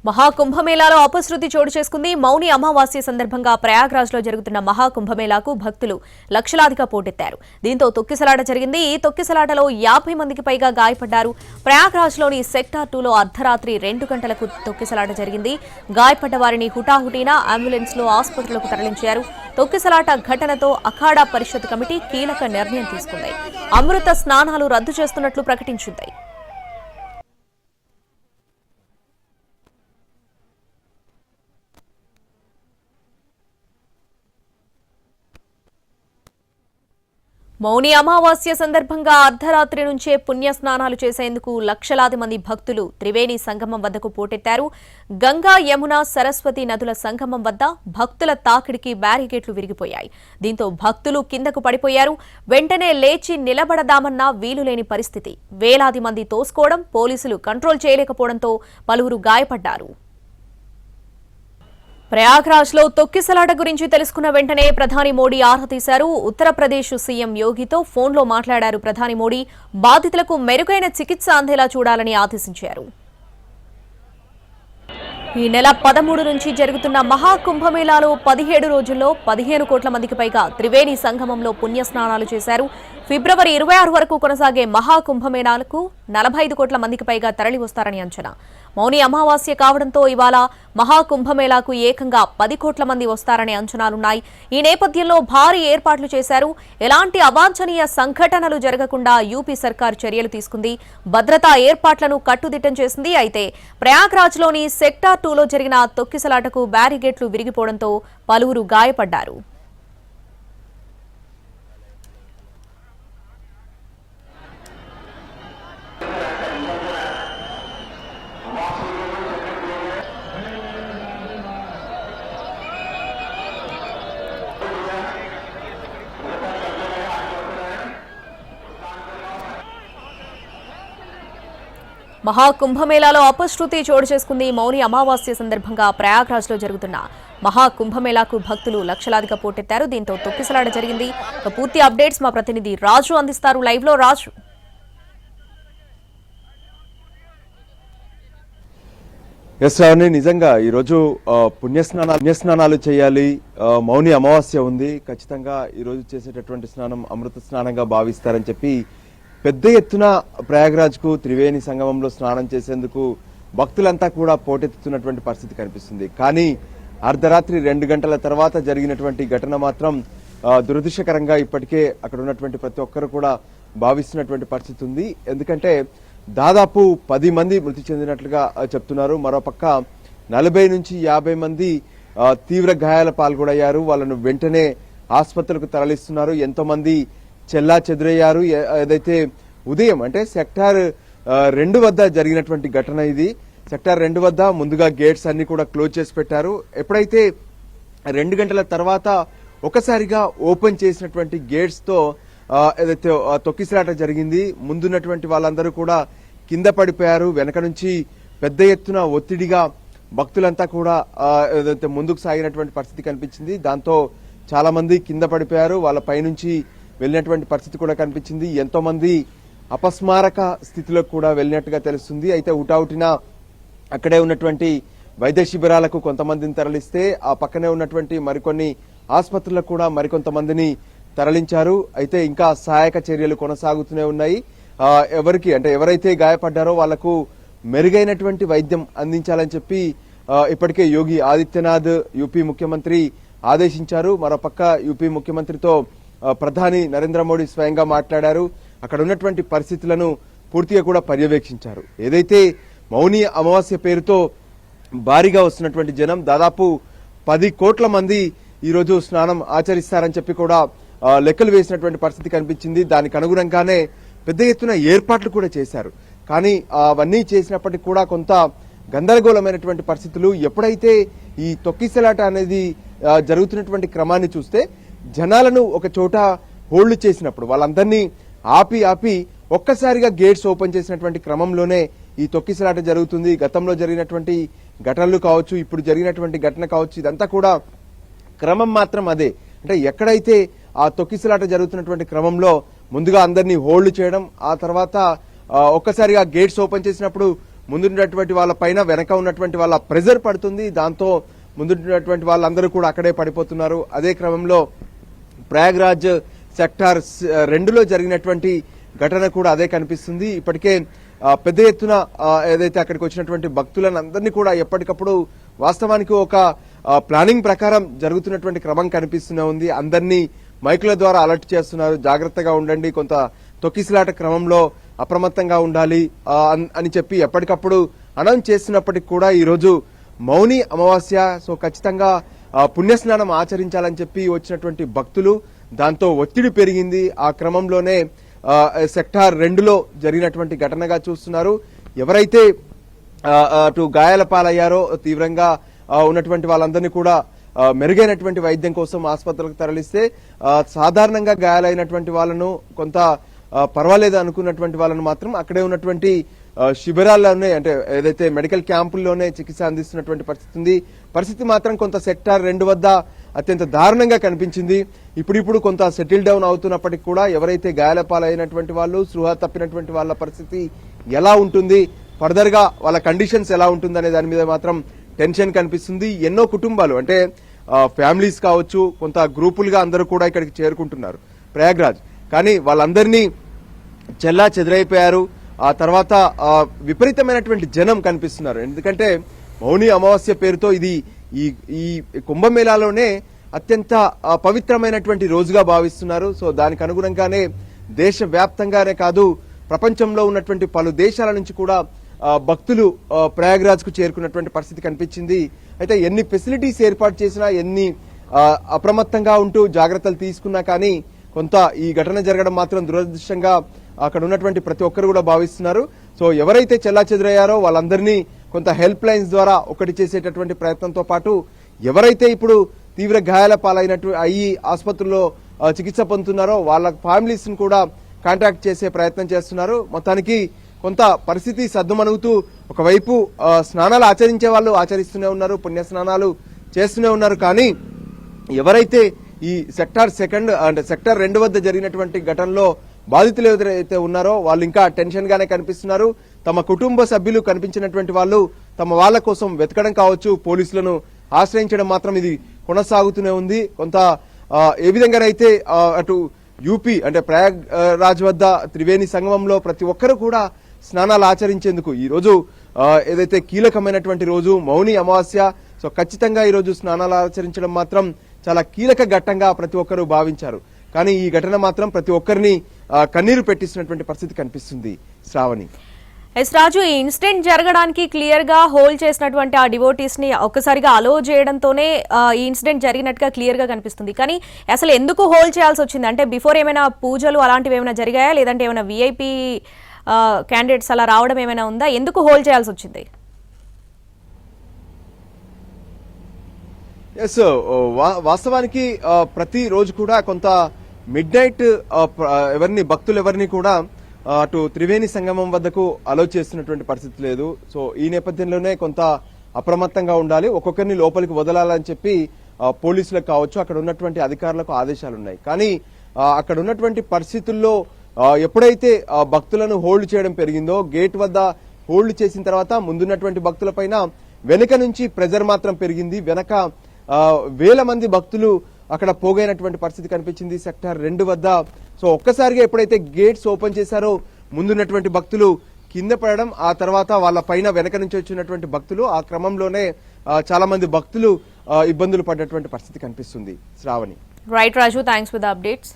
మహాకుంభమేళాలో అపశృతి చోటు చేసుకుంది. మౌని అమావాస్య సందర్భంగా ప్రయాగ్రాజ్ లో జరుగుతున్న మహాకుంభమేళాకు భక్తులు లక్షలాదిగా పోటెత్తారు. దీంతో తొక్కిసలాట జరిగింది. ఈ తొక్కిసలాటలో 50 మందికి పైగా గాయపడ్డారు. ప్రయాగ్రాజ్ లోని సెక్టార్ 2లో అర్ధరాత్రి 2 గంటలకు తొక్కిసలాట జరిగింది. గాయపడ్డ వారిని హుటాహుటీన అంబులెన్స్ లో ఆసుపత్రులకు తరలించారు. తొక్కిసలాట ఘటనతో అఖాడా పరిషత్ కమిటీ కీలక నిర్ణయం తీసుకుంది. అమృత స్నానాలు రద్దు చేస్తున్నట్లు ప్రకటించింది. మౌని అమావాస్య సందర్భంగా అర్ధరాత్రి నుంచే పుణ్యస్నానాలు చేసేందుకు లక్షలాది మంది భక్తులు త్రివేణి సంగమం వద్దకు పోటెత్తారు. గంగా, యమున, సరస్వతి నదుల సంగమం వద్ద భక్తుల తాకిడికి బ్యారికేడ్లు విరిగిపోయాయి. దీంతో భక్తులు కిందకు పడిపోయారు. వెంటనే లేచి నిలబడదామన్నా వీలులేని పరిస్థితి. వేలాది మంది తోసుకోవడం, పోలీసులు కంట్రోల్ చేయలేకపోవడంతో పలువురు గాయపడ్డారు. ప్రయాగ్రాజ్ లో తొక్కిసలాట గురించి తెలుసుకున్న వెంటనే ప్రధాని మోడీ ఆరా తీశారు. ఉత్తరప్రదేశ్ సీఎం యోగితో ఫోన్లో మాట్లాడారు ప్రధాని మోడీ. బాధితులకు మెరుగైన చికిత్స అందేలా చూడాలని ఆదేశించారు. ఈ నెల 13 నుంచి జరుగుతున్న మహాకుంభమేళాలో 17 రోజుల్లో 15 కోట్ల మందికి పైగా త్రివేణి సంగమంలో పుణ్యస్నానాలు చేశారు. ఫిబ్రవరి 26 వరకు కొనసాగే మహాకుంభమేళాలకు 45 కోట్ల మందికి పైగా తరలి వస్తారని అంచనా. మౌని అమావాస్య కావడంతో ఇవాళ మహాకుంభమేళాకు ఏకంగా 10 కోట్ల మంది వస్తారనే అంచనాలున్నాయి. ఈ నేపథ్యంలో భారీ ఏర్పాట్లు చేశారు. ఎలాంటి అవాంఛనీయ సంఘటనలు జరగకుండా యూపీ సర్కార్ చర్యలు తీసుకుంది. భద్రతా ఏర్పాట్లను కట్టుదిట్టం చేసింది. అయితే ప్రయాగ్రాజ్లోని సెక్టార్ 2లో జరిగిన తొక్కిసలాటకు బ్యారిగేట్లు విరిగిపోవడంతో పలువురు గాయపడ్డారు. మహాకుంభమేళాలో అపశృతి చోటు చేసుకుంది. మౌని అమావాస్య సందర్భంగా ప్రయాగ్రాజ్ లో జరుగుతున్న మహాకుంభమేళాకు భక్తులు లక్షలాదిగా పోటెత్తారు. దీంతో తొక్కిసలాట జరిగింది. పూర్తి అప్డేట్స్ మా ప్రతినిధి రాజు అందిస్తారు. లైవ్ లో రాజు. నిజంగా ఈరోజు పుణ్యస్నానాలు చేయాలి. మౌని అమావాస్య ఉంది. ఖచ్చితంగా ఈరోజు చేసేటటువంటి స్నానం అమృత స్నానంగా భావిస్తారని చెప్పి పెద్ద ఎత్తున ప్రయాగ్రాజ్ కు త్రివేణి సంగమంలో స్నానం చేసేందుకు భక్తులంతా కూడా పోటెత్తుతున్నటువంటి పరిస్థితి కనిపిస్తుంది. కానీ అర్ధరాత్రి 2 గంటల తర్వాత జరిగినటువంటి ఘటన మాత్రం దురదృష్టకరంగా ఇప్పటికే అక్కడ ఉన్నటువంటి ప్రతి ఒక్కరు కూడా భావిస్తున్నటువంటి పరిస్థితి ఉంది. ఎందుకంటే దాదాపు 10 మంది మృతి చెందినట్లుగా చెప్తున్నారు. మరోపక్క 40 నుంచి 50 మంది తీవ్ర గాయాల పాల్గొనయ్యారు. వాళ్ళను వెంటనే ఆసుపత్రులకు తరలిస్తున్నారు. ఎంతో మంది చెల్లా చెదురయ్యారు. ఏదైతే ఉదయం అంటే సెక్టార్ 2 వద్ద జరిగినటువంటి ఘటన ఇది. సెక్టార్ 2 వద్ద ముందుగా గేట్స్ అన్ని కూడా క్లోజ్ చేసి పెట్టారు. ఎప్పుడైతే 2 గంటల తర్వాత ఒకసారిగా ఓపెన్ చేసినటువంటి గేట్స్ తో ఏదైతే తొక్కిసలాట జరిగింది. ముందున్నటువంటి వాళ్ళందరూ కూడా కింద పడిపోయారు. వెనక నుంచి పెద్ద ఎత్తున ఒత్తిడిగా భక్తులంతా కూడా ఏదైతే ముందుకు సాగినటువంటి పరిస్థితి కనిపించింది. దాంతో చాలా మంది కింద పడిపోయారు. వాళ్ళ పైనుంచి వెళ్ళినటువంటి పరిస్థితి కూడా కనిపించింది. ఎంతో మంది అపస్మారక స్థితిలో కూడా వెళ్ళినట్టుగా తెలుస్తుంది. అయితే హుటాహుటిన అక్కడే ఉన్నటువంటి వైద్య శిబిరాలకు కొంతమందిని తరలిస్తే ఆ పక్కనే ఉన్నటువంటి మరికొన్ని ఆసుపత్రులకు కూడా మరికొంతమందిని తరలించారు. అయితే ఇంకా సహాయక చర్యలు కొనసాగుతూనే ఉన్నాయి. ఎవరైతే గాయపడ్డారో వాళ్లకు మెరుగైనటువంటి వైద్యం అందించాలని చెప్పి ఇప్పటికే యోగి ఆదిత్యనాథ్ యూపీ ముఖ్యమంత్రి ఆదేశించారు. మరోపక్క యూపీ ముఖ్యమంత్రితో ప్రధాని నరేంద్ర మోడీ స్వయంగా మాట్లాడారు. అక్కడ ఉన్నటువంటి పరిస్థితులను పూర్తిగా కూడా పర్యవేక్షించారు. ఏదైతే మౌని అమావాస్య పేరుతో భారీగా వస్తున్నటువంటి జనం దాదాపు 10 కోట్ల మంది ఈరోజు స్నానం ఆచరిస్తారని చెప్పి కూడా లెక్కలు వేసినటువంటి పరిస్థితి కనిపించింది. దానికి అనుగుణంగానే పెద్ద ఎత్తున ఏర్పాట్లు కూడా చేశారు. కానీ అవన్నీ చేసినప్పటికీ కూడా కొంత గందరగోళమైనటువంటి పరిస్థితులు. ఎప్పుడైతే ఈ తొక్కిసలాట అనేది జరుగుతున్నటువంటి క్రమాన్ని చూస్తే జనాలను ఒక చోట హోల్డ్ చేసినప్పుడు వాళ్ళందరినీ ఆపి ఒక్కసారిగా గేట్స్ ఓపెన్ చేసినటువంటి క్రమంలోనే ఈ తొక్కిసలాట జరుగుతుంది. గతంలో జరిగినటువంటి ఘటనలు కావచ్చు, ఇప్పుడు జరిగినటువంటి ఘటన కావచ్చు, ఇదంతా కూడా క్రమం మాత్రం అదే. అంటే ఎక్కడైతే ఆ తొక్కిసలాట జరుగుతున్నటువంటి క్రమంలో ముందుగా అందరినీ హోల్డ్ చేయడం, ఆ తర్వాత ఒక్కసారిగా గేట్స్ ఓపెన్ చేసినప్పుడు ముందున్నటువంటి వాళ్ళ పైన వెనక ఉన్నటువంటి వాళ్ళ ప్రెజర్ పడుతుంది. దాంతో ముందున్నటువంటి వాళ్ళందరూ కూడా అక్కడే పడిపోతున్నారు. అదే క్రమంలో ప్రయాగ్రాజ్ సెక్టార్ 2లో జరిగినటువంటి ఘటన కూడా అదే కనిపిస్తుంది. ఇప్పటికే పెద్ద ఎత్తున ఏదైతే అక్కడికి వచ్చినటువంటి భక్తులను అందరినీ కూడా ఎప్పటికప్పుడు వాస్తవానికి ఒక ప్లానింగ్ ప్రకారం జరుగుతున్నటువంటి క్రమం కనిపిస్తూనే ఉంది. అందరినీ మైకుల ద్వారా అలర్ట్ చేస్తున్నారు, జాగ్రత్తగా ఉండండి, కొంత తొక్కిసలాట క్రమంలో అప్రమత్తంగా ఉండాలి అని చెప్పి ఎప్పటికప్పుడు అనౌన్స్ చేస్తున్నప్పటికీ కూడా ఈరోజు మౌని అమావాస్య. సో ఖచ్చితంగా పుణ్యస్నానం ఆచరించాలని చెప్పి వచ్చినటువంటి భక్తులు, దాంతో ఒత్తిడి పెరిగింది. ఆ క్రమంలోనే సెక్టార్ 2లో జరిగినటువంటి ఘటనగా చూస్తున్నారు. ఎవరైతే అటు గాయాల పాలయ్యారో, తీవ్రంగా ఉన్నటువంటి వాళ్ళందరినీ కూడా మెరుగైనటువంటి వైద్యం కోసం ఆసుపత్రులకు తరలిస్తే, సాధారణంగా గాయాలైనటువంటి వాళ్ళను, కొంత పర్వాలేదు అనుకున్నటువంటి వాళ్ళను మాత్రం అక్కడే ఉన్నటువంటి శిబిరాల్లోనే, అంటే ఏదైతే మెడికల్ క్యాంపుల్లోనే చికిత్స అందిస్తున్నటువంటి పరిస్థితి ఉంది. పరిస్థితి మాత్రం కొంత సెక్టార్ 2 వద్ద అత్యంత దారుణంగా కనిపించింది. ఇప్పుడు కొంత సెటిల్ డౌన్ అవుతున్నప్పటికీ కూడా ఎవరైతే గాయాల పాలైనటువంటి వాళ్ళు, స్పృహ తప్పినటువంటి వాళ్ళ పరిస్థితి ఎలా ఉంటుంది, ఫర్దర్ గా వాళ్ళ కండిషన్స్ ఎలా ఉంటుంది అనే దాని మీద మాత్రం టెన్షన్ కనిపిస్తుంది. ఎన్నో కుటుంబాలు, అంటే ఫ్యామిలీస్ కావచ్చు, కొంత గ్రూపులుగా అందరూ కూడా ఇక్కడికి చేరుకుంటున్నారు ప్రయాగ్రాజ్. కానీ వాళ్ళందరినీ చెల్లా చెదరైపోయారు. ఆ తర్వాత విపరీతమైనటువంటి జనం కనిపిస్తున్నారు. ఎందుకంటే మౌని అమావాస్య పేరుతో ఇది ఈ కుంభమేళాలోనే అత్యంత పవిత్రమైనటువంటి రోజుగా భావిస్తున్నారు. సో దానికి అనుగుణంగానే దేశవ్యాప్తంగానే కాదు, ప్రపంచంలో ఉన్నటువంటి పలు దేశాల నుంచి కూడా భక్తులు ప్రయాగ్రాజ్ కు చేరుకున్నటువంటి పరిస్థితి కనిపించింది. అయితే ఎన్ని ఫెసిలిటీస్ ఏర్పాటు చేసినా, ఎన్ని అప్రమత్తంగా ఉంటూ జాగ్రత్తలు తీసుకున్నా కానీ కొంత ఈ ఘటన జరగడం మాత్రం దురదృష్టంగా అక్కడ ఉన్నటువంటి ప్రతి ఒక్కరు కూడా భావిస్తున్నారు. సో ఎవరైతే చెల్లాచెదురయ్యారో వాళ్ళందరినీ కొంత హెల్ప్ లైన్స్ ద్వారా ఒకటి చేసేటటువంటి ప్రయత్నంతో పాటు, ఎవరైతే ఇప్పుడు తీవ్ర గాయాల పాలైనట్టు అయ్యి ఆసుపత్రుల్లో చికిత్స పొందుతున్నారో వాళ్ళ ఫ్యామిలీస్ ను కూడా కాంటాక్ట్ చేసే ప్రయత్నం చేస్తున్నారు. మొత్తానికి కొంత పరిస్థితి సద్దుమణుగుతూ, ఒకవైపు స్నానాలు ఆచరించే వాళ్ళు ఆచరిస్తూనే ఉన్నారు, పుణ్య స్నానాలు చేస్తూనే ఉన్నారు. కానీ ఎవరైతే ఈ సెక్టార్ 2 వద్ద జరిగినటువంటి ఘటనలో బాధితులు ఎవరైతే ఉన్నారో వాళ్ళు ఇంకా టెన్షన్ గానే కనిపిస్తున్నారు. తమ కుటుంబ సభ్యులు కనిపించినటువంటి వాళ్ళు తమ వాళ్ళ కోసం వెతకడం కావచ్చు, పోలీసులను ఆశ్రయించడం మాత్రం ఇది కొనసాగుతూనే ఉంది. కొంత ఏ విధంగానైతే అటు యూపీ, అంటే ప్రయాగ్రాజ్ వద్ద త్రివేణి సంగమంలో ప్రతి ఒక్కరు కూడా స్నానాలు ఆచరించేందుకు ఈ రోజు ఏదైతే కీలకమైనటువంటి రోజు మౌని అమావాస్య. సో ఖచ్చితంగా ఈ రోజు స్నానాలు ఆచరించడం మాత్రం చాలా కీలక ఘట్టంగా ప్రతి ఒక్కరూ భావించారు. కానీ ఈ ఘటన మాత్రం ప్రతి ఒక్కరిని కన్నీరు పెట్టిస్తున్నటువంటి పరిస్థితి కనిపిస్తుంది. శ్రావణి, ఎస్ రాజు, ఈ ఇన్సిడెంట్ జరగడానికి క్లియర్ గా హోల్డ్ చేసినటువంటి ఆ డివోటీస్ ని ఒక్కసారిగా అలో చేయడంతోనే ఈ ఇన్సిడెంట్ జరిగినట్టుగా క్లియర్ గా కనిపిస్తుంది. కానీ అసలు ఎందుకు హోల్డ్ చేయాల్సి వచ్చింది? అంటే బిఫోర్ ఏమైనా పూజలు అలాంటివి ఏమైనా జరిగాయా, లేదంటే ఏమైనా విఐపి క్యాండిడేట్స్ అలా రావడం ఏమైనా ఉందా? ఎందుకు హోల్డ్ చేయాల్సి వచ్చింది? ఎస్, వాస్తవానికి ప్రతి రోజు కూడా కొంత మిడ్ నైట్ భక్తులు ఎవరిని కూడా అటు త్రివేణి సంగమం వద్దకు అలో చేస్తున్నటువంటి పరిస్థితి లేదు. సో ఈ నేపథ్యంలోనే కొంత అప్రమత్తంగా ఉండాలి, ఒక్కొక్కరిని లోపలికి వదలాలని చెప్పి పోలీసులకు కావచ్చు, అక్కడ ఉన్నటువంటి అధికారులకు ఆదేశాలు ఉన్నాయి. కానీ అక్కడ ఉన్నటువంటి పరిస్థితుల్లో ఎప్పుడైతే భక్తులను హోల్డ్ చేయడం పెరిగిందో, గేట్ వద్ద హోల్డ్ చేసిన తర్వాత ముందున్నటువంటి భక్తులపైన వెనుక నుంచి ప్రెజర్ మాత్రం పెరిగింది. వెనక వేల మంది భక్తులు అక్కడ పోగైనటువంటి పరిస్థితి కనిపించింది సెక్టార్ 2 వద్ద. సో ఒక్కసారిగా ఎప్పుడైతే గేట్స్ ఓపెన్ చేశారో ముందున్నటువంటి భక్తులు కింద పడడం, ఆ తర్వాత వాళ్ళ పైన వెనక నుంచి వచ్చినటువంటి భక్తులు, ఆ క్రమంలోనే చాలా మంది భక్తులు ఇబ్బందులు పడ్డటువంటి పరిస్థితి కనిపిస్తుంది. Shravani. Right Raju, thanks for the updates.